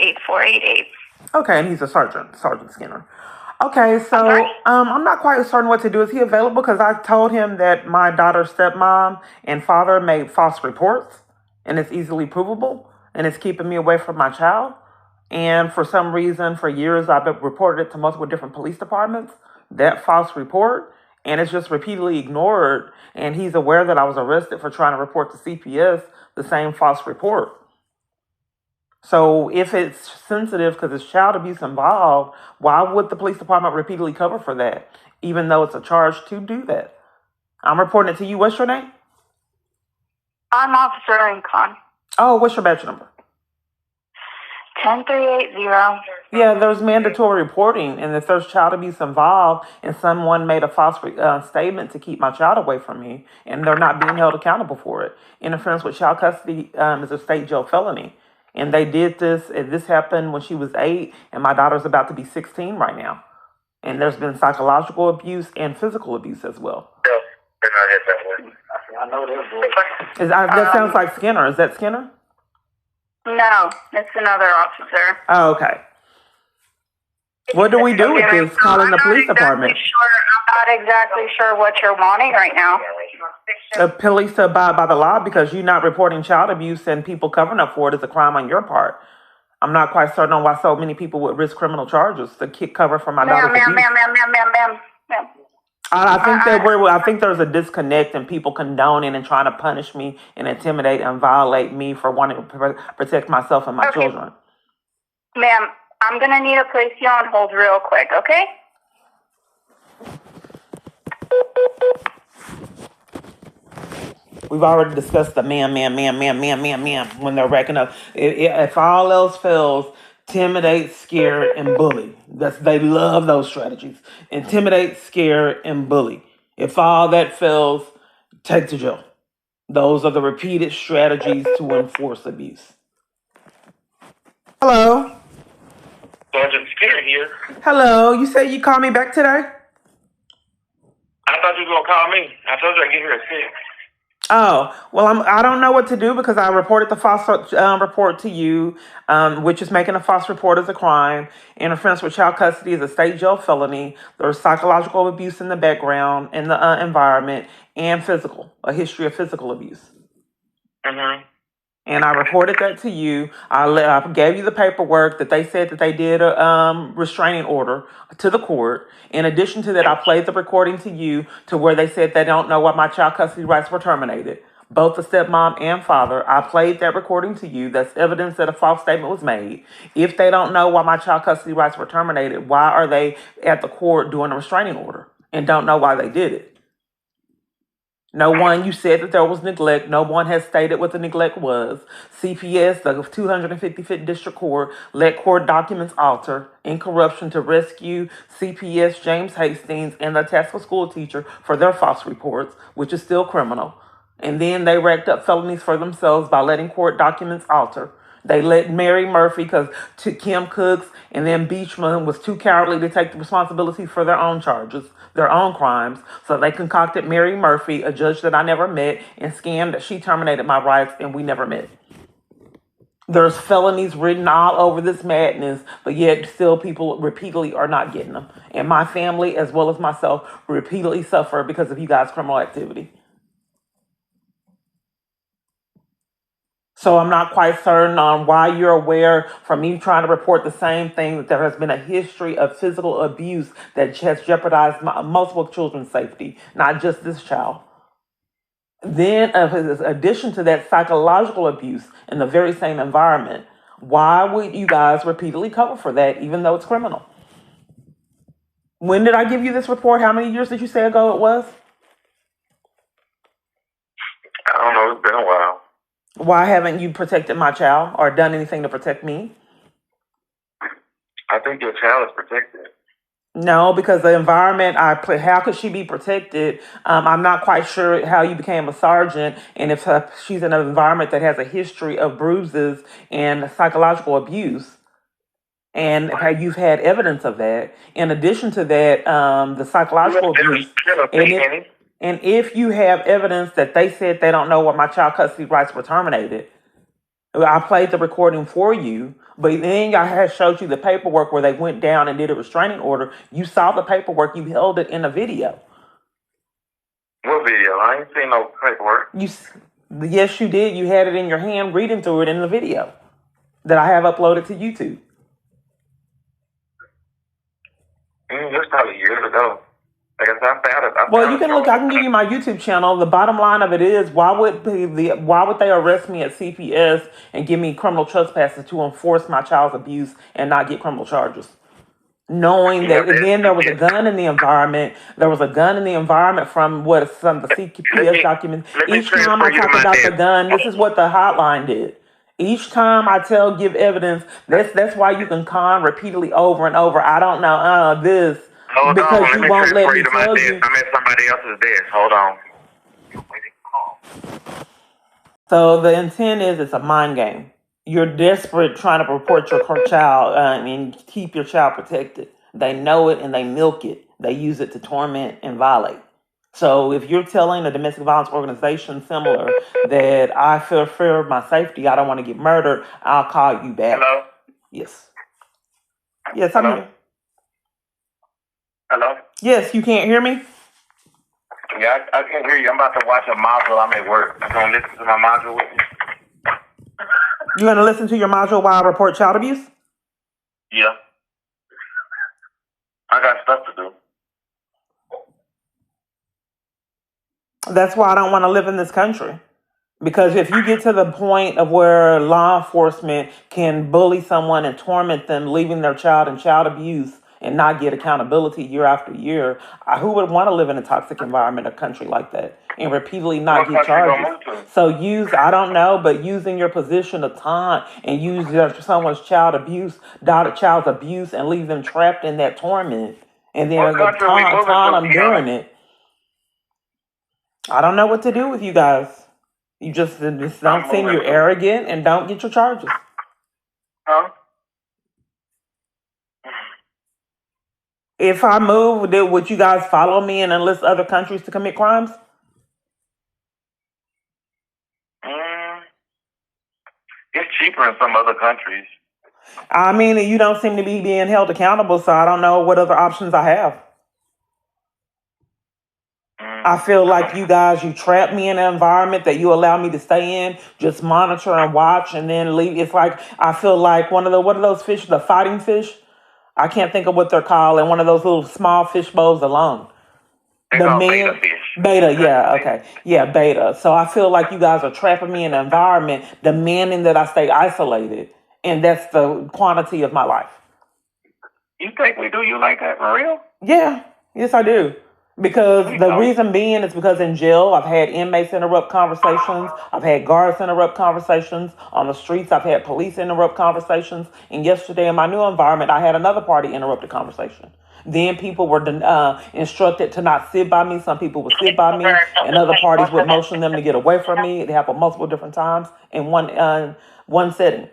8488. Okay, and he's a Sergeant Skinner. Okay, I'm sorry? so I'm not quite certain what to do. Is he available? Because I told him that my daughter's stepmom and father made false reports, and it's easily provable, and it's keeping me away from my child. And for some reason, for years, I've been reported it to multiple different police departments, that false report, and it's just repeatedly ignored. And he's aware that I was arrested for trying to report to CPS the same false report. So if it's sensitive because it's child abuse involved, why would the police department repeatedly cover for that, even though it's a charge to do that? I'm reporting it to you. What's your name? I'm Officer Rincon. Oh, what's your badge number? 10380. Yeah, there's mandatory reporting, and if there's child abuse involved and someone made a false statement to keep my child away from me, and they're not being held accountable for it. Interference with child custody is a state jail felony. And they did this, and this happened when she was 8, and my daughter's about to be 16 right now. And there's been psychological abuse and physical abuse as well. I know that. That sounds like Skinner. Is that Skinner? No, it's another officer. Oh, okay. What do we do with this? Calling the police department. I'm not exactly sure what you're wanting right now. The police to abide by the law, because you're not reporting child abuse and people covering up for it is a crime on your part. I'm not quite certain on why so many people would risk criminal charges to cover for my daughter's abuse. Ma'am. I think there's a disconnect in people condoning and trying to punish me and intimidate and violate me for wanting to protect myself and my children. Ma'am, I'm gonna need to place you on hold real quick, okay? We've already discussed the man when they're racking up. If all else fails, intimidate, scare, and bully. They love those strategies. Intimidate, scare, and bully. If all that fails, take to jail. Those are the repeated strategies to enforce abuse. Hello? Sergeant Skinner here. Hello, you said you called me back today? I thought you were going to call me. I told you I'd get here at 6. Oh, well, I don't know what to do because I reported the false report to you, which is making a false report as a crime. Interference with child custody is a state jail felony. There's psychological abuse in the background, in the environment, and a history of physical abuse. Mm-hmm. And I reported that to you. I gave you the paperwork that they said that they did a restraining order to the court. In addition to that, I played the recording to you to where they said they don't know why my child custody rights were terminated. Both the stepmom and father, I played that recording to you. That's evidence that a false statement was made. If they don't know why my child custody rights were terminated, why are they at the court doing a restraining order and don't know why they did it? No one, you said that there was neglect. No one has stated what the neglect was. CPS, the 255th District Court, let court documents alter in corruption to rescue CPS James Hastings and the task school teacher for their false reports, which is still criminal. And then they racked up felonies for themselves by letting court documents alter. They let Mary Murphy, because Kim Cooks and then Beachman was too cowardly to take the responsibility for their own charges, their own crimes. So they concocted Mary Murphy, a judge that I never met, and scammed that she terminated my rights and we never met. There's felonies written all over this madness, but yet still people repeatedly are not getting them. And my family, as well as myself, repeatedly suffer because of you guys' criminal activity. So I'm not quite certain on why you're aware from me trying to report the same thing, that there has been a history of physical abuse that has jeopardized multiple children's safety, not just this child. Then, in addition to that, psychological abuse in the very same environment. Why would you guys repeatedly cover for that, even though it's criminal? When did I give you this report? How many years did you say ago it was? I don't know. It's been a while. Why haven't you protected my child or done anything to protect me? I think your child is protected. No, because the environment how could she be protected? I'm not quite sure how you became a sergeant, and if she's in an environment that has a history of bruises and psychological abuse, and how you've had evidence of that. In addition to that, the psychological abuse, and if you have evidence that they said they don't know why my child custody rights were terminated, I played the recording for you, but then I had showed you the paperwork where they went down and did a restraining order. You saw the paperwork. You held it in a video. What video? I ain't seen no paperwork. Yes, you did. You had it in your hand, reading through it in the video that I have uploaded to YouTube. That's probably years ago. I guess I found it. Well, you can look. I can give you my YouTube channel. The bottom line of it is, why would they arrest me at CPS and give me criminal trespasses to enforce my child's abuse and not get criminal charges? Knowing that again, there was a gun in the environment. There was a gun in the environment from some of the CPS documents. Each time I talk about the gun, this is what the hotline did. Each time I give evidence, that's why you can con repeatedly over and over. I don't know this. Hold because on, you won't let me tell you. I'm at somebody else's desk. Hold on. So the intent is it's a mind game. You're desperate trying to report your child and keep your child protected. They know it and they milk it. They use it to torment and violate. So if you're telling a domestic violence organization similar that I feel fear of my safety, I don't want to get murdered, I'll call you back. Hello? Yes. Yes, I'm here. Hello? Yes, you can't hear me? Yeah, I can hear you. I'm about to watch a module. I'm at work. I'm going to listen to my module with you. You're going to listen to your module while I report child abuse? Yeah. I got stuff to do. That's why I don't want to live in this country. Because if you get to the point of where law enforcement can bully someone and torment them, leaving their child in child abuse and not get accountability year after year, who would want to live in a toxic environment, a country like that, and repeatedly not get charges? So I don't know, but using your position to taunt and use someone's child's abuse and leave them trapped in that torment, and then taunt them during it. I don't know what to do with you guys. You just don't seem you're arrogant and don't get your charges. Huh? If I move, would you guys follow me and enlist other countries to commit crimes? It's cheaper in some other countries. I mean, you don't seem to be being held accountable, so I don't know what other options I have. I feel like you trap me in an environment that you allow me to stay in, just monitor and watch and then leave. It's like, I feel like what are those fish, the fighting fish? I can't think of what they're called, and one of those little small fish bowls alone. Beta fish. Beta, yeah, okay. Yeah, beta. So I feel like you guys are trapping me in an environment, demanding that I stay isolated, and that's the quantity of my life. You think we do you like that for real? Yeah, yes I do. Because the reason being is because in jail, I've had inmates interrupt conversations. I've had guards interrupt conversations. On the streets, I've had police interrupt conversations. And yesterday in my new environment, I had another party interrupt a conversation. Then people were instructed to not sit by me. Some people would sit by me, and other parties would motion them to get away from me. It happened multiple different times in one setting.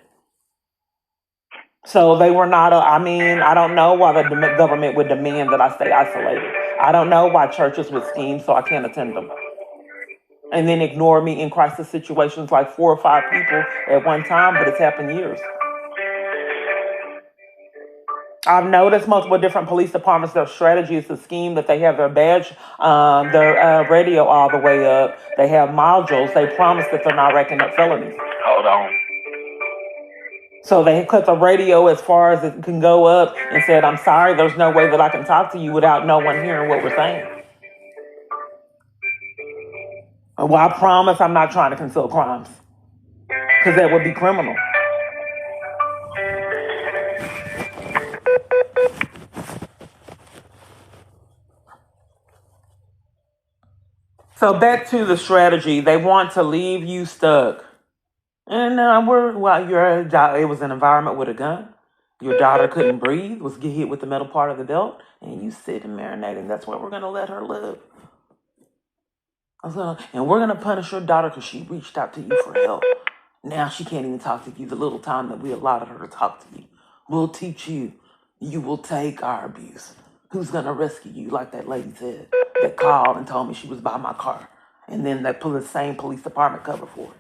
So they were not, I don't know why the government would demand that I stay isolated. I don't know why churches would scheme so I can't attend them. And then ignore me in crisis situations like 4 or 5 people at one time, but it's happened years. I've noticed multiple different police departments, their strategy is to scheme that they have their badge, their radio all the way up. They have modules. They promise that they're not racking up felonies. Hold on. So they cut the radio as far as it can go up and said, I'm sorry, there's no way that I can talk to you without no one hearing what we're saying. Well, I promise I'm not trying to conceal crimes, because that would be criminal. So back to the strategy. They want to leave you stuck. And it was an environment with a gun. Your daughter couldn't breathe, was get hit with the metal part of the belt, and you sit and marinating. That's where we're going to let her live. And we're going to punish your daughter because she reached out to you for help. Now she can't even talk to you the little time that we allowed her to talk to you. We'll teach you. You will take our abuse. Who's going to rescue you, like that lady said, that called and told me she was by my car. And then that same police department covered for it.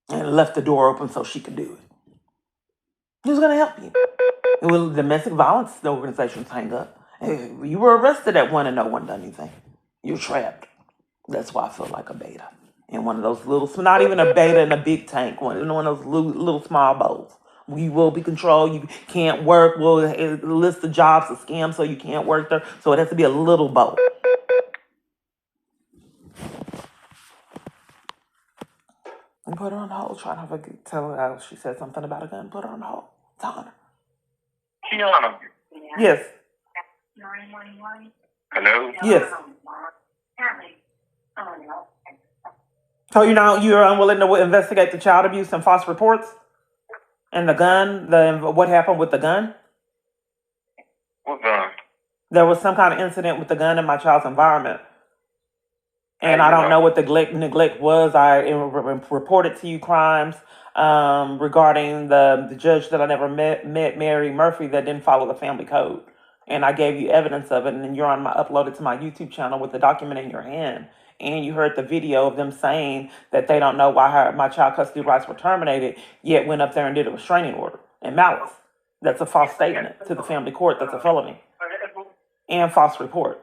and left the door open so she could do it. Who's going to help you? Well, domestic violence organizations hang up. Hey, you were arrested at one and no one done anything. You're trapped. That's why I feel like a beta. In one of those little, not even a beta in a big tank, one of those little small bowls. We will be controlled. You can't work. We'll list the jobs of scams so you can't work there. So it has to be a little bowl. And put her on hold. Trying to tell her how she said something about a gun. Put her on hold. Tell her. Tiana. Yes. 911. Hello? Yes. So you're unwilling to investigate the child abuse and false reports? And the gun, what happened with the gun? What gun? There was some kind of incident with the gun in my child's environment. And How I you don't know know? what the neglect was. I reported to you crimes regarding the judge that I never met, Mary Murphy, that didn't follow the family code. And I gave you evidence of it, and then you're uploaded to my YouTube channel with the document in your hand. And you heard the video of them saying that they don't know why my child custody rights were terminated, yet went up there and did a restraining order and malice. That's a false statement to the family court. That's a felony. And false report.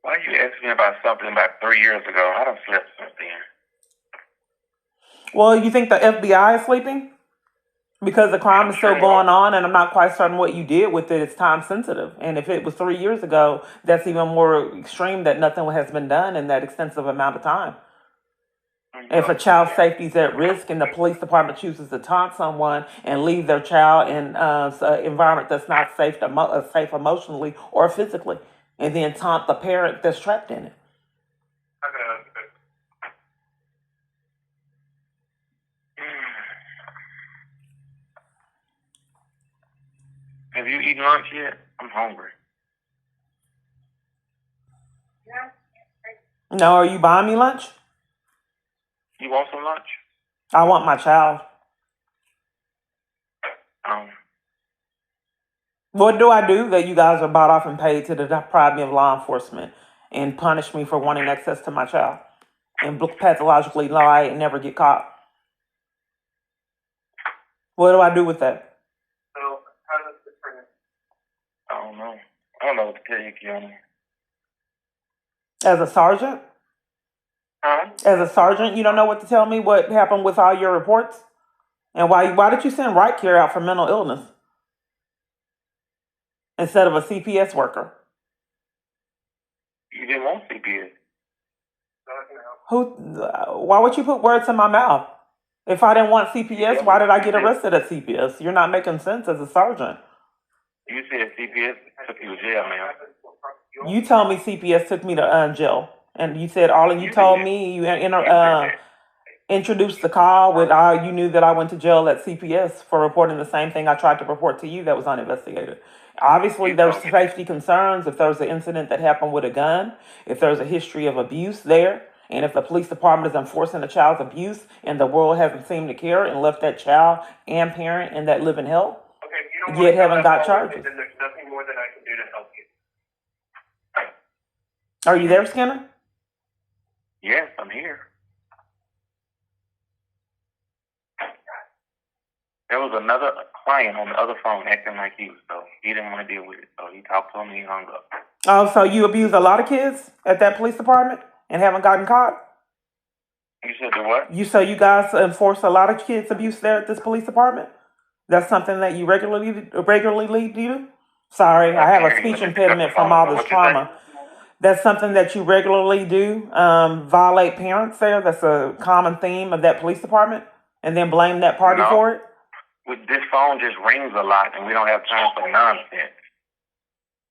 Why you asking me about something about 3 years ago? I done slept since then. Well, you think the FBI is sleeping? Because the crime is still going on, and I'm not quite certain what you did with it. It's time sensitive. And if it was 3 years ago, that's even more extreme, that nothing has been done in that extensive amount of time. If a child's safety is at risk and the police department chooses to taunt someone and leave their child in an environment that's not safe emotionally or physically, and then taunt the parent that's trapped in it. Have you eaten lunch yet? I'm hungry. No, are you buying me lunch? You want some lunch? I want my child. What do I do that you guys are bought off and paid to deprive me of law enforcement and punish me for wanting access to my child and pathologically lie and never get caught? What do I do with that? I don't know. I don't know what to tell you, Kiana. As a sergeant? Huh? As a sergeant, you don't know what to tell me what happened with all your reports? And why did you send Right Care out for mental illness instead of a CPS worker? You didn't want CPS. Why would you put words in my mouth? If I didn't want CPS, why did I get arrested at CPS? You're not making sense as a sergeant. You said CPS took you to jail, man. You told me CPS took me to jail. And you said all of you told me you introduced the call with you knew that I went to jail at CPS for reporting the same thing I tried to report to you that was uninvestigated. Obviously, there's safety concerns if there's an incident that happened with a gun, if there's a history of abuse there, and if the police department is enforcing a child's abuse and the world hasn't seemed to care and left that child and parent in that living hell, yet haven't got charges. Then there's nothing more that I can do to help you. Are you there, Skinner? Yes, I'm here. There was another client on the other phone acting like you, so he didn't want to deal with it. So he talked to him and he hung up. Oh, so you abuse a lot of kids at that police department and haven't gotten caught? You said the what? You guys enforce a lot of kids abuse there at this police department? That's something that you regularly do? Sorry, I have a speech impediment from all this trauma. That's something that you regularly do? Violate parents there? That's a common theme of that police department? And then blame that party for it? With this phone just rings a lot and we don't have time for nonsense.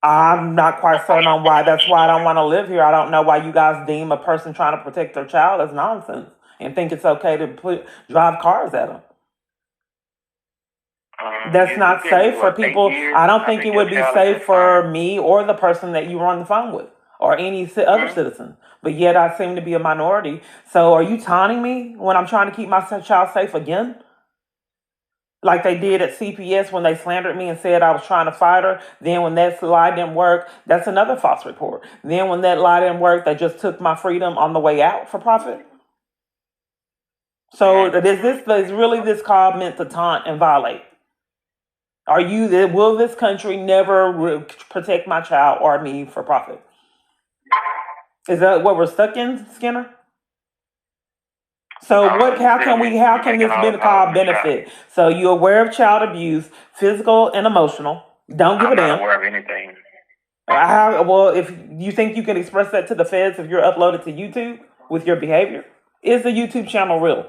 I'm not quite certain on why. That's why I don't want to live here. I don't know why you guys deem a person trying to protect their child as nonsense and think it's okay to drive cars at them. That's not safe for people. I don't think it would be safe for me or the person that you were on the phone with or any other citizen. But yet I seem to be a minority. So are you taunting me when I'm trying to keep my child safe again? Like they did at CPS when they slandered me and said I was trying to fight her. Then when that lie didn't work, that's another false report. Then when that lie didn't work, they just took my freedom on the way out for profit. So is really this call meant to taunt and violate? Will this country never protect my child or me for profit? Is that what we're stuck in, Skinner? So how can this be called benefit? So you're aware of child abuse, physical and emotional. Don't give a damn. I'm not aware of anything. If you think you can express that to the feds if you're uploaded to YouTube with your behavior, is the YouTube channel real?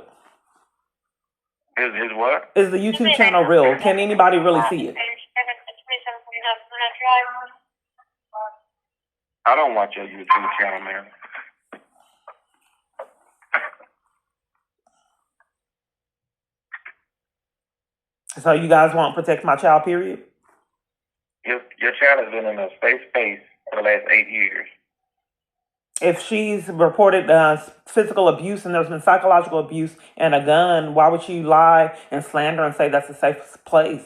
Is what? Is the YouTube channel real? Can anybody really see it? I don't watch your YouTube channel, man. So you guys won't protect my child, period? Your child has been in a safe space for the last 8 years. If she's reported physical abuse and there's been psychological abuse and a gun, why would she lie and slander and say that's a safe place?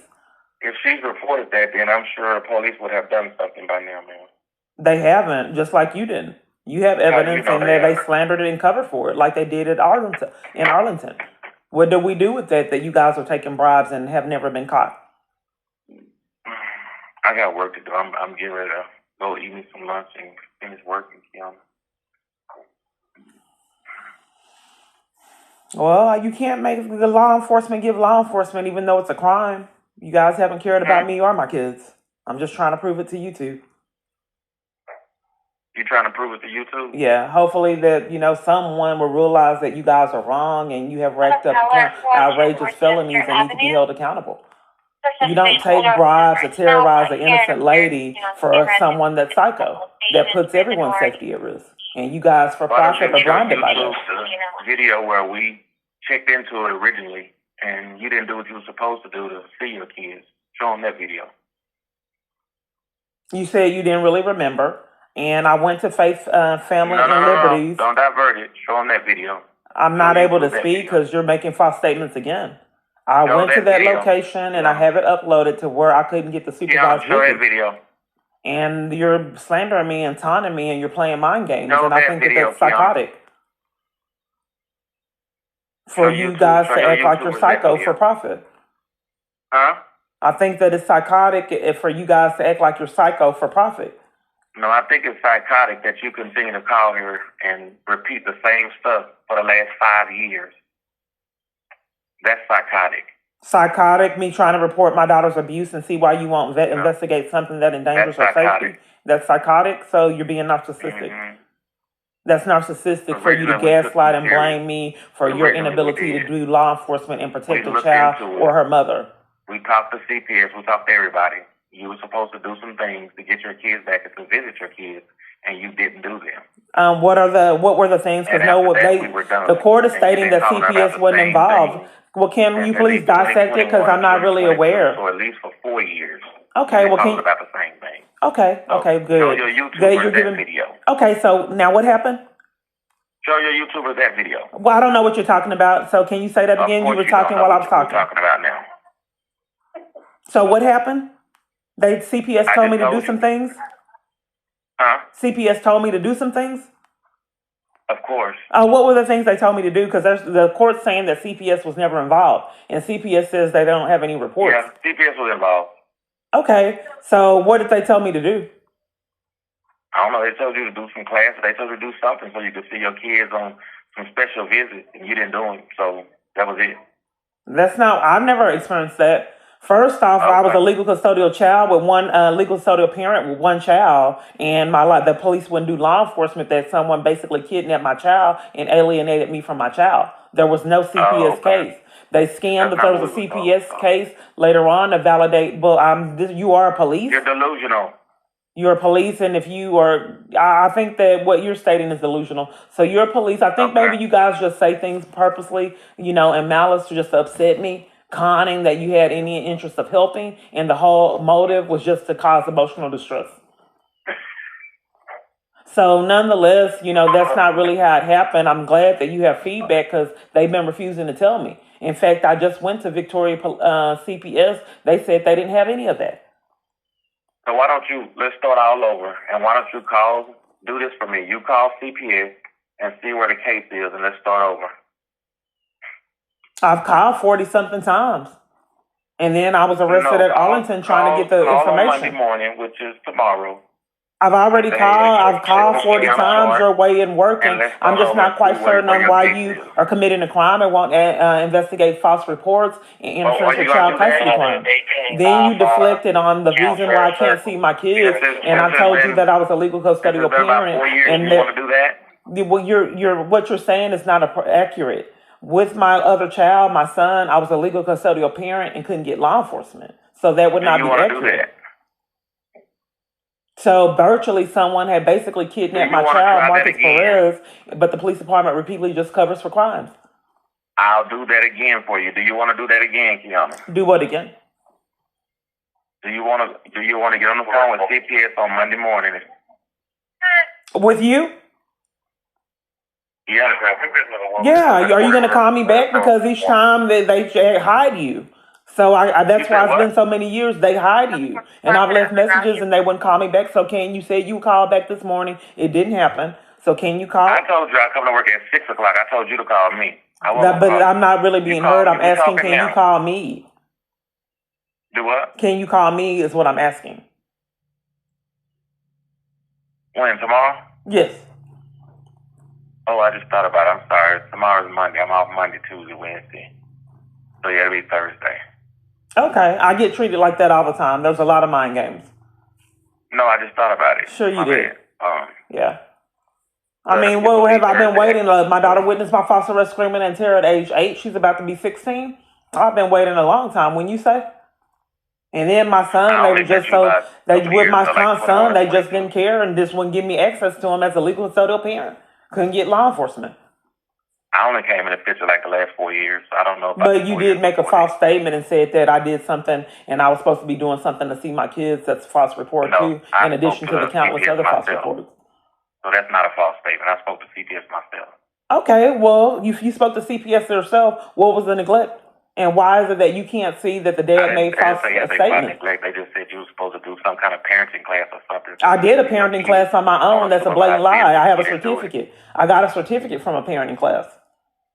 If she's reported that, then I'm sure the police would have done something by now, man. They haven't, just like you didn't. You have evidence and they slandered it and covered for it, like they did in Arlington. What do we do with that you guys are taking bribes and have never been caught? I got work to do. I'm getting ready to go eat me some lunch and finish working, Kiana. Well, you can't make the law enforcement give law enforcement, even though it's a crime. You guys haven't cared about me or my kids. I'm just trying to prove it to you two. You trying to prove it to you too? Yeah, hopefully that, someone will realize that you guys are wrong and you have racked up outrageous felonies and need to be held accountable. You don't take bribes to terrorize an innocent lady for someone that's psycho. That puts everyone's safety at risk. And you guys, for profit, are blinded by that. Video where we checked into it originally and you didn't do what you were supposed to do to see your kids. Show them that video. You said you didn't really remember. And I went to Faith, Family, and Liberties. Don't divert it. Show them that video. I'm not able to speak because you're making false statements again. I went to that location and I have it uploaded to where I couldn't get the supervised show that video. And you're slandering me and taunting me and you're playing mind games. And I think that's psychotic. For you guys to act like you're psycho for profit. Huh? I think that it's psychotic for you guys to act like you're psycho for profit. No, I think it's psychotic that you continue to call her and repeat the same stuff for the last 5 years. That's psychotic. Psychotic, me trying to report my daughter's abuse and see why you won't investigate something that endangers her safety. That's psychotic, so you're being narcissistic. Mm-hmm. That's narcissistic for you to gaslight and blame me for your inability to do law enforcement and protect the child or her mother. We talked to CPS, we talked to everybody. You were supposed to do some things to get your kids back and to visit your kids, and you didn't do them. What were the things? Because the court is stating that CPS wasn't involved. Well, can you please dissect it? Because I'm not really aware. So at least for 4 years. Okay, well, can about the same thing. Okay, good. Show your YouTubers that video. Okay, so now what happened? Show your YouTubers that video. Well, I don't know what you're talking about. So can you say that again? You were talking while I was talking. Talking about now. So what happened? CPS told me to do some things? Huh? CPS told me to do some things? Of course. What were the things they told me to do? Because the court's saying that CPS was never involved. And CPS says they don't have any reports. Yeah, CPS was involved. Okay. So what did they tell me to do? I don't know. They told you to do some classes. They told you to do something so you could see your kids on some special visits. And you didn't do them. So that was it. I've never experienced that. First off, I was a legal custodial child with one legal custodial parent with one child, and the police wouldn't do law enforcement that someone basically kidnapped my child and alienated me from my child. There was no CPS case. They scanned that there was a CPS case later on to validate. Well, you are a police. You're delusional. You're a police, and if you are, I think that what you're stating is delusional. So you're a police. I think maybe you guys just say things purposely, in malice to just upset me. Conning that you had any interest of helping, and the whole motive was just to cause emotional distress. So nonetheless, that's not really how it happened. I'm glad that you have feedback because they've been refusing to tell me. In fact, I just went to Victoria CPS. They said they didn't have any of that. So let's start all over, and why don't you do this for me. You call CPS and see where the case is, and let's start over. I've called 40-something times. And then I was arrested at Arlington trying to get the call information. on Monday morning, which is tomorrow. I've already called. I've called 40 times. You're waiting working. I'm just not quite certain on why you are committing a crime and won't investigate false reports and interference with child custody crimes. Then you deflected on the reason why I can't see my kids, and I told you that I was a legal custodial parent. And you want to do that? Well, what you're saying is not accurate. With my other child, my son, I was a legal custodial parent and couldn't get law enforcement, so that would not be accurate. So virtually someone had basically kidnapped my child, Marcus Perez, but the police department repeatedly just covers for crimes. I'll do that again for you. Do you want to do that again, Kiana? Do what again? Do you want to get on the phone with CPS on Monday morning? With you? Yeah. Yeah. Are you going to call me back? Because each time they hide you. So that's why it's been so many years. They hide you. And I've left messages and they wouldn't call me back. So you said you called back this morning. It didn't happen. So can you call? I told you I come to work at 6 o'clock. I told you to call me. But I'm not really being heard. I'm asking, can you call me? Do what? Can you call me is what I'm asking. When? Tomorrow? Yes. Oh, I just thought about it. I'm sorry. Tomorrow's Monday. I'm off Monday, Tuesday, Wednesday. So yeah, it'll be Thursday. Okay. I get treated like that all the time. There's a lot of mind games. No, I just thought about it. Sure you did. Yeah. I mean, what have I been waiting? My daughter witnessed my false arrest agreement and Tarrant at age 8. She's about to be 16. I've been waiting a long time. When you say? And then my son, they were just with my son, they just didn't care and just wouldn't give me access to him as a legal custodial parent. Couldn't get law enforcement. I only came in the picture like the last 4 years. So I don't know. But you did make a false statement and said that I did something and I was supposed to be doing something to see my kids. That's a false report too, in addition to the countless other false reports. So that's not a false statement. I spoke to CPS myself. Okay, well, you spoke to CPS yourself. What was the neglect? And why is it that you can't see that the dad made false statements? They just said you were supposed to do some kind of parenting class or something. I did a parenting class on my own. That's a blatant lie. I have a certificate. I got a certificate from a parenting class.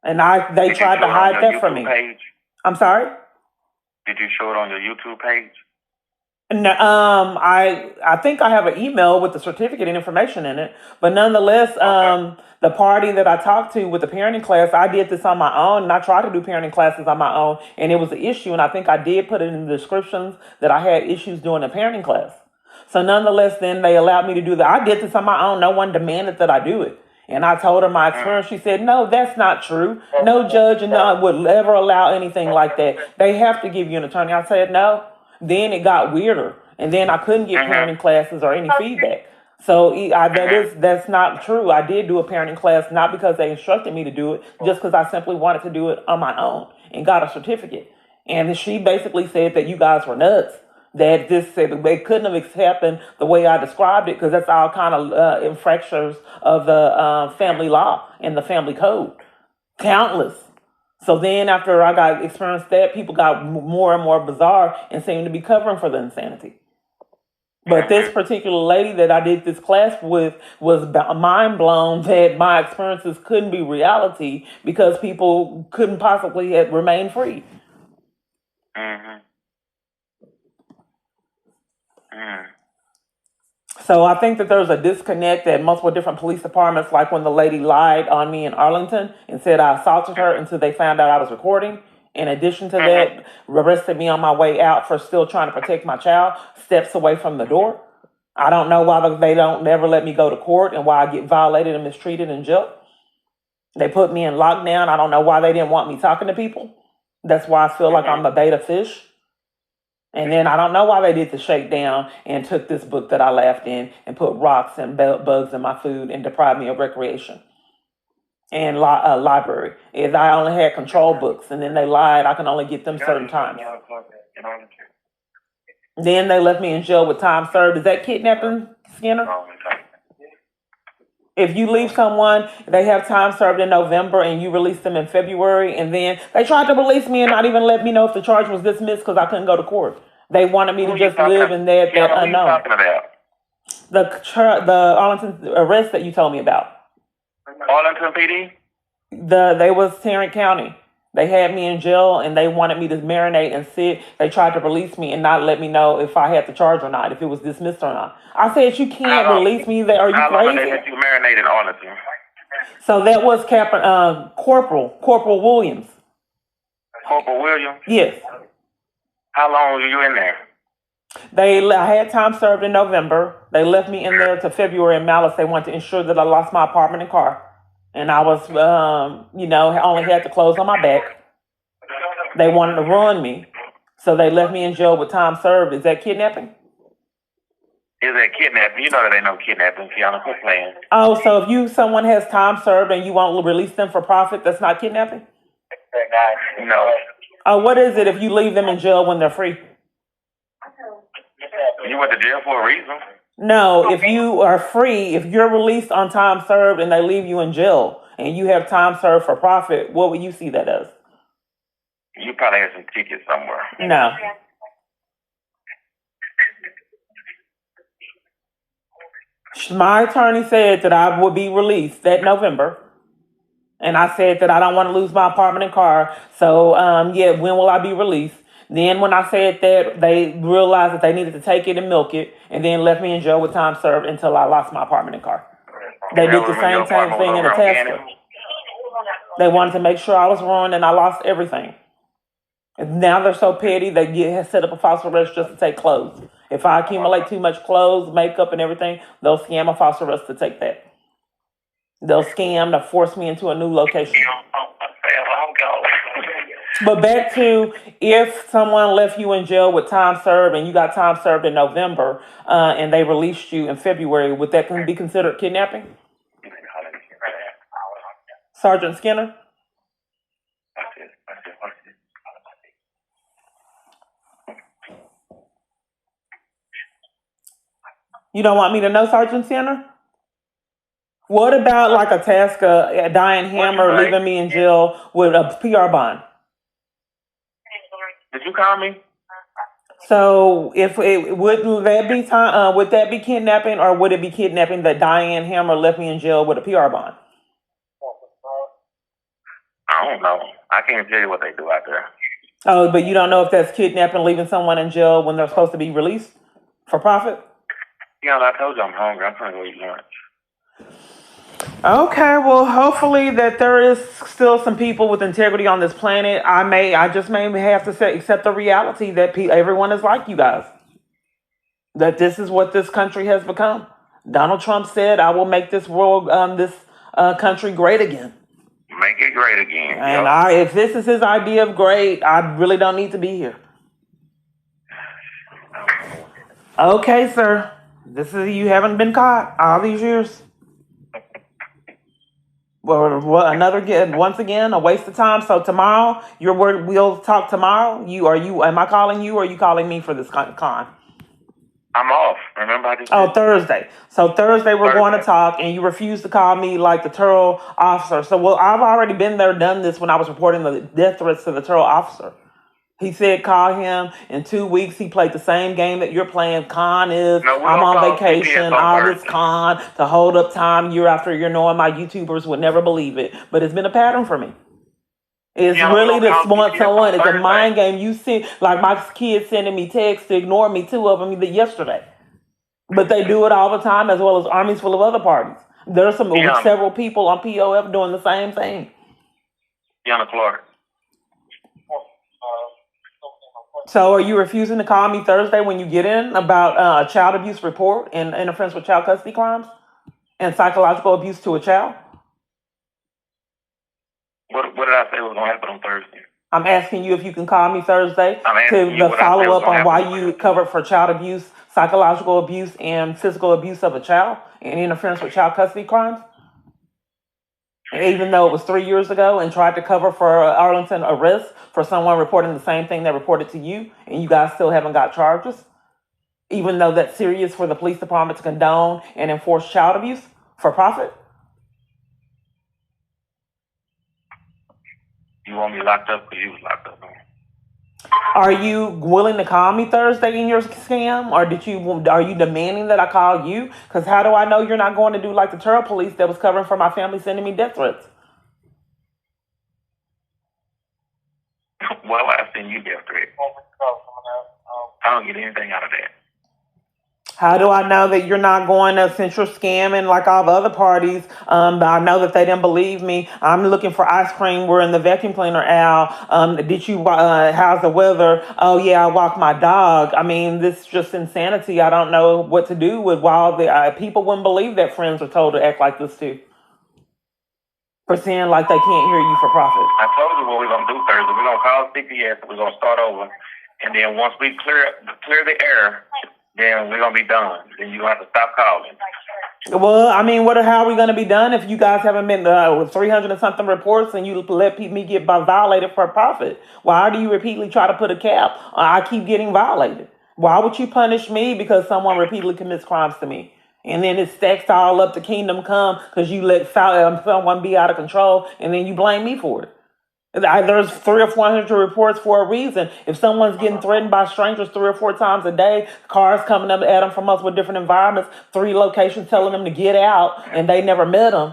And they tried to hide that from me. I'm sorry? Did you show it on your YouTube page? No, I think I have an email with the certificate and information in it, but nonetheless, the party that I talked to with the parenting class, I did this on my own, and I tried to do parenting classes on my own, and it was an issue, and I think I did put it in the descriptions that I had issues doing a parenting class. So nonetheless, then they allowed me to do that. I did this on my own. No one demanded that I do it. And I told her my experience. She said, no, that's not true. No judge would ever allow anything like that. They have to give you an attorney. I said, no. Then it got weirder. And then I couldn't get parenting classes or any feedback. So that's not true. I did do a parenting class, not because they instructed me to do it, just because I simply wanted to do it on my own and got a certificate. And she basically said that you guys were nuts. That it couldn't have happened the way I described it, because that's all kind of infractions of the family law and the family code. Countless. So then after I got experienced that, people got more and more bizarre and seemed to be covering for the insanity. But this particular lady that I did this class with was mind blown that my experiences couldn't be reality because people couldn't possibly remain free. So I think that there's a disconnect at multiple different police departments, like when the lady lied on me in Arlington and said I assaulted her until they found out I was recording. In addition to that, arrested me on my way out for still trying to protect my child, steps away from the door. I don't know why they don't never let me go to court and why I get violated and mistreated in jail. They put me in lockdown. I don't know why they didn't want me talking to people. That's why I feel like I'm a beta fish. And then I don't know why they did the shakedown and took this book that I laughed in and put rocks and bugs in my food and deprived me of recreation and library. If I only had control books, and then they lied, I can only get them certain times. Then they left me in jail with time served. Is that kidnapping, Skinner? If you leave someone, they have time served in November and you release them in February, and then they tried to release me and not even let me know if the charge was dismissed because I couldn't go to court. They wanted me to just live in that unknown. The Arlington arrest that you told me about. Arlington PD? They was Tarrant County. They had me in jail and they wanted me to marinate and sit. They tried to release me and not let me know if I had the charge or not, if it was dismissed or not. I said, you can't release me. Are you How long did crazy? they let you marinate in Arlington? So that was Corporal Williams. Corporal Williams? Yes. How long were you in there? I had time served in November. They left me in there to February in malice. They wanted to ensure that I lost my apartment and car. And I was, only had the clothes on my back. They wanted to ruin me. So they left me in jail with time served. Is that kidnapping? Is that kidnapping? You know that ain't no kidnapping, Kiana. Quit playing. Oh, so if someone has time served and you won't release them for profit, that's not kidnapping? No. Oh, what is it if you leave them in jail when they're free? You went to jail for a reason. No, if you are free, if you're released on time served and they leave you in jail and you have time served for profit, what would you see that as? You probably had some tickets somewhere. No. My attorney said that I would be released that November. And I said that I don't want to lose my apartment and car. So, when will I be released? Then when I said that, they realized that they needed to take it and milk it, and then left me in jail with time served until I lost my apartment and car. They did the same thing in a Tesla. They wanted to make sure I was ruined and I lost everything. And now they're so petty, they set up a false arrest just to take clothes. If I accumulate too much clothes, makeup, and everything, they'll scam a false arrest to take that. They'll scam to force me into a new location. But back to, if someone left you in jail with time served and you got time served in November and they released you in February, would that be considered kidnapping? Sergeant Skinner? You don't want me to know, Sergeant Skinner? What about like a task of Diane Hammer leaving me in jail with a PR bond? Did you call me? So, would that be kidnapping, or would it be kidnapping that Diane Hammer left me in jail with a PR bond? I don't know. I can't tell you what they do out there. Oh, but you don't know if that's kidnapping, leaving someone in jail when they're supposed to be released for profit? Yeah, I told you I'm hungry. I'm trying to go eat lunch. Okay, well, hopefully that there is still some people with integrity on this planet. I just may have to accept the reality that everyone is like you guys. That this is what this country has become. Donald Trump said, "I will make this world, this country great again." Make it great again. And if this is his idea of great, I really don't need to be here. Okay, sir. You haven't been caught all these years. Well, once again, a waste of time. So tomorrow, we'll talk tomorrow. Am I calling you or are you calling me for this con? I'm off. Remember I just Thursday. So Thursday we're going to talk, and you refuse to call me like the Turl officer. So, I've already been there, done this when I was reporting the death threats to the Turl officer. He said call him in 2 weeks. He played the same game that you're playing. I'm on vacation. All this to hold up time year after year, knowing my YouTubers would never believe it. But it's been a pattern for me. It's really to want someone. It's a mind game. You see, like my kids sending me texts to ignore me, 2 of them yesterday. But they do it all the time, as well as armies full of other parties. There's several people on POF doing the same thing. Deanna Clark. So are you refusing to call me Thursday when you get in about a child abuse report and interference with child custody crimes and psychological abuse to a child? What did I say was going to happen on Thursday? I'm asking you if you can call me Thursday to follow up on why you covered for child abuse, psychological abuse, and physical abuse of a child and interference with child custody crimes. Even though it was 3 years ago, and tried to cover for Arlington arrest for someone reporting the same thing they reported to you, and you guys still haven't got charges, even though that's serious for the police department to condone and enforce child abuse for profit. You want me locked up because you was locked up? Are you willing to call me Thursday in your scam, or are you demanding that I call you? Because how do I know you're not going to do like the Turl police that was covering for my family sending me death threats? don't get anything out of that. How do I know that you're not going to, since you're scamming like all the other parties? I know that they didn't believe me. I'm looking for ice cream. We're in the vacuum cleaner, Al. Did you, how's the weather? Oh, yeah, I walked my dog. I mean, this is just insanity. I don't know what to do with why the people wouldn't believe that friends are told to act like this too. Pretend like they can't hear you for profit. I told you what we're going to do Thursday. We're going to call CPS. We're going to start over. And then once we clear the air, then we're going to be done. Then you're going to have to stop calling. Well, I mean, how are we going to be done if you guys haven't been 300 and something reports and you let me get violated for profit? Why do you repeatedly try to put a cap? I keep getting violated. Why would you punish me because someone repeatedly commits crimes to me? And then it stacks all up to kingdom come because you let someone be out of control and then you blame me for it. There's 300 or 400 reports for a reason. If someone's getting threatened by strangers 3 or 4 times a day, cars coming up at them from multiple different environments, 3 locations telling them to get out, and they never met them,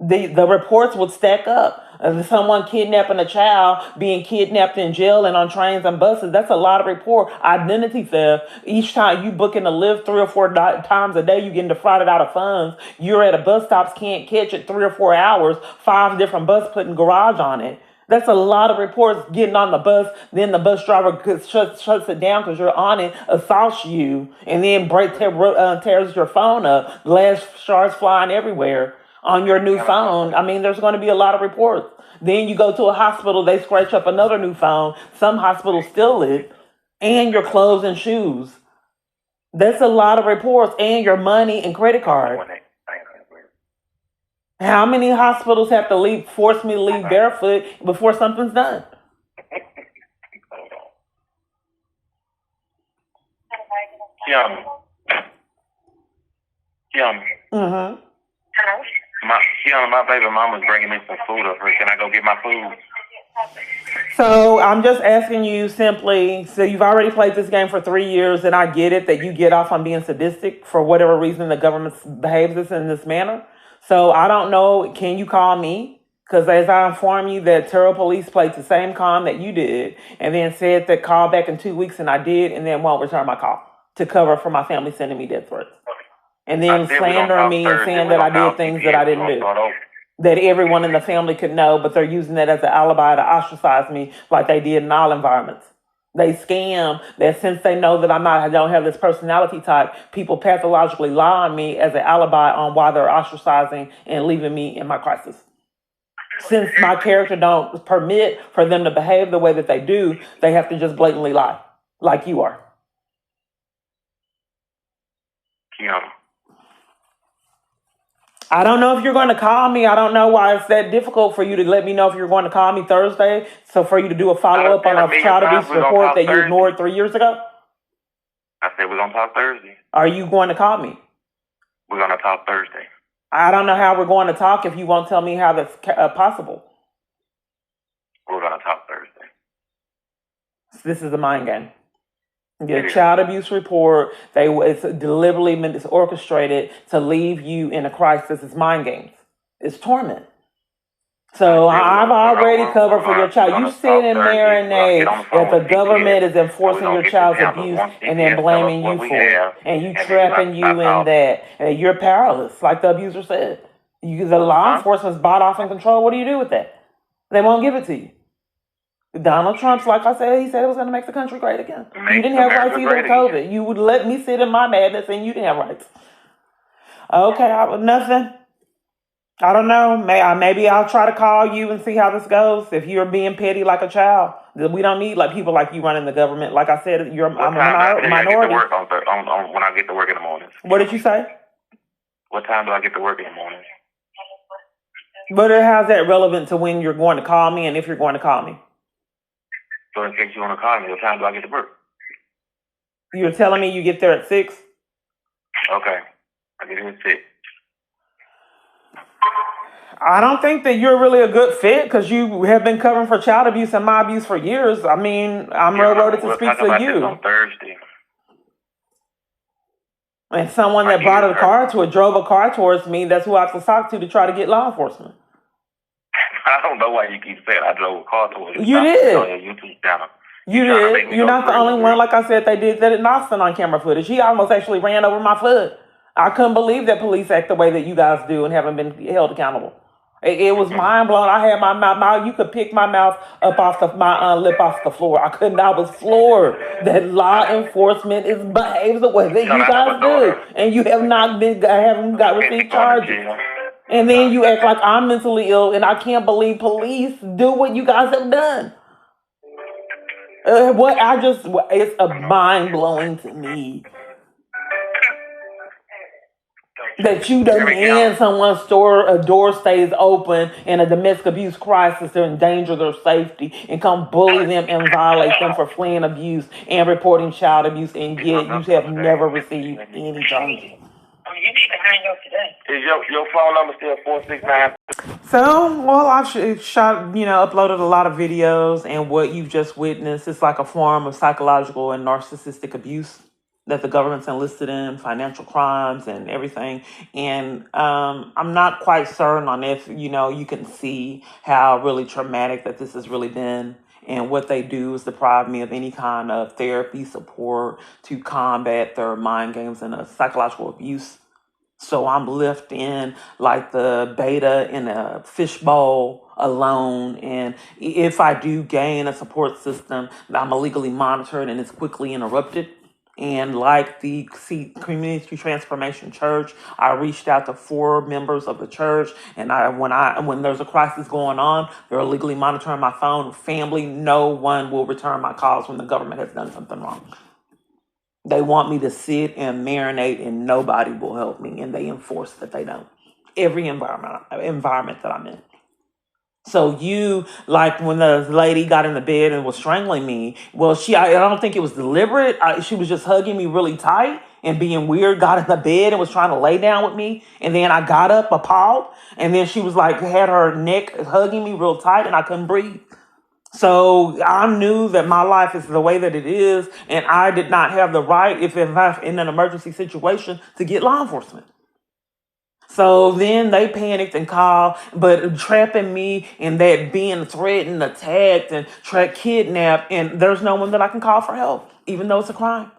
the reports would stack up. Someone kidnapping a child, being kidnapped in jail and on trains and buses, that's a lot of report. Identity theft. Each time you book in a lift 3 or 4 times a day, you getting defrauded out of funds. You're at a bus stop, can't catch it 3 or 4 hours, 5 different bus putting garage on it. That's a lot of reports getting on the bus. Then the bus driver shuts it down because you're on it, assaults you, and then tears your phone up. Glass shards flying everywhere on your new phone. I mean, there's going to be a lot of reports. Then you go to a hospital, they scratch up another new phone. Some hospitals steal it, and your clothes and shoes. That's a lot of reports, and your money and credit card. How many hospitals have to force me to leave barefoot before something's done? Kim. Hello? My baby mama's bringing me some food up here. Can I go get my food? So I'm just asking you simply, so you've already played this game for 3 years, and I get it that you get off on being sadistic for whatever reason the government behaves this in this manner. So I don't know, can you call me? Because as I inform you that Terrell Police played the same con that you did and then said that call back in 2 weeks, and I did, and then won't return my call to cover for my family sending me death threats. And then slandering me and saying that I did things that I didn't do. That everyone in the family could know, but they're using that as an alibi to ostracize me like they did in all environments. They scam that since they know that I don't have this personality type, people pathologically lie on me as an alibi on why they're ostracizing and leaving me in my crisis. Since my character don't permit for them to behave the way that they do, they have to just blatantly lie, like you are. Yeah. I don't know if you're going to call me. I don't know why it's that difficult for you to let me know if you're going to call me Thursday. So for you to do a follow-up on a child abuse report that you ignored 3 years ago? I said we're going to talk Thursday. Are you going to call me? We're going to talk Thursday. I don't know how we're going to talk if you won't tell me how that's possible. We're going to talk Thursday. This is a mind game. Get a child abuse report. It's deliberately it's orchestrated to leave you in a crisis. It's mind games. It's torment. So I've already covered for your child. You sit and marinate that the government is enforcing your child's abuse and then blaming you for it. And you trapping you in that. And you're powerless, like the abuser said. The law enforcement's bought off and control. What do you do with that? They won't give it to you. Donald Trump's, like I said, he said it was going to make the country great again. You didn't have rights either with COVID. You would let me sit in my madness and you didn't have rights. Okay, nothing. I don't know. Maybe I'll try to call you and see how this goes. If you're being petty like a child, we don't need like people like you running the government. Like I said, I'm a minority. When I get to work in the morning. What did you say? What time do I get to work in the morning? But how's that relevant to when you're going to call me and if you're going to call me? So in case you want to call me, what time do I get to work? You're telling me you get there at 6? Okay. I get in at 6. I don't think that you're really a good fit because you have been covering for child abuse and my abuse for years. I mean, I'm railroaded to speak to you. On Thursday. And someone that drove a car towards me, that's who I have to talk to try to get law enforcement. I don't know why you keep saying I drove a car towards you. You did. On your YouTube channel. You trying to make did. me You're go not the crazy, only one. Like I said, they did that in Austin on camera footage. He almost actually ran over my foot. I couldn't believe that police act the way that you guys do and haven't been held accountable. It was mind blowing. I had my mouth. You could pick my mouth up off my lip off the floor. I couldn't. I was floored that law enforcement behaves the way that you guys do, and you have not haven't got received charges. And then you act like I'm mentally ill, and I can't believe police do what you guys have done. It's a mind blowing to me that you demand someone's door stays open in a domestic abuse crisis to endanger their safety and come bully them and violate them for fleeing abuse and reporting child abuse, and yet you have never received any charges. You need to hang up today. Is your phone number still 469? So, well, I've uploaded a lot of videos, and what you've just witnessed is like a form of psychological and narcissistic abuse that the government's enlisted in, financial crimes and everything. And I'm not quite certain on if, you can see how really traumatic that this has really been. And what they do is deprive me of any kind of therapy support to combat their mind games and psychological abuse. So I'm left in like the beta in a fishbowl alone. And if I do gain a support system, I'm illegally monitored and it's quickly interrupted. And like the Community Transformation Church, I reached out to 4 members of the church, and when there's a crisis going on, they're illegally monitoring my phone. Family, no one will return my calls when the government has done something wrong. They want me to sit and marinate, and nobody will help me, and they enforce that they don't. Every environment that I'm in. So like when the lady got in the bed and was strangling me, well, I don't think it was deliberate. She was just hugging me really tight and being weird, got in the bed and was trying to lay down with me. And then I got up appalled, and then she was like, had her neck hugging me real tight, and I couldn't breathe. So I knew that my life is the way that it is, and I did not have the right, if in an emergency situation, to get law enforcement. So then they panicked and called, but trapping me in that being threatened, attacked, and kidnapped, and there's no one that I can call for help, even though it's a crime.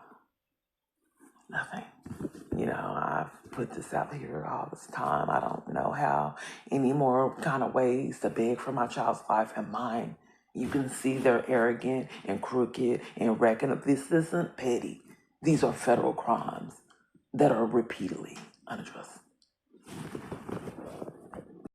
Nothing. I've put this out here all this time. I don't know how any more kind of ways to beg for my child's life and mine. You can see they're arrogant and crooked and reckon that this isn't petty. These are federal crimes that are repeatedly unaddressed.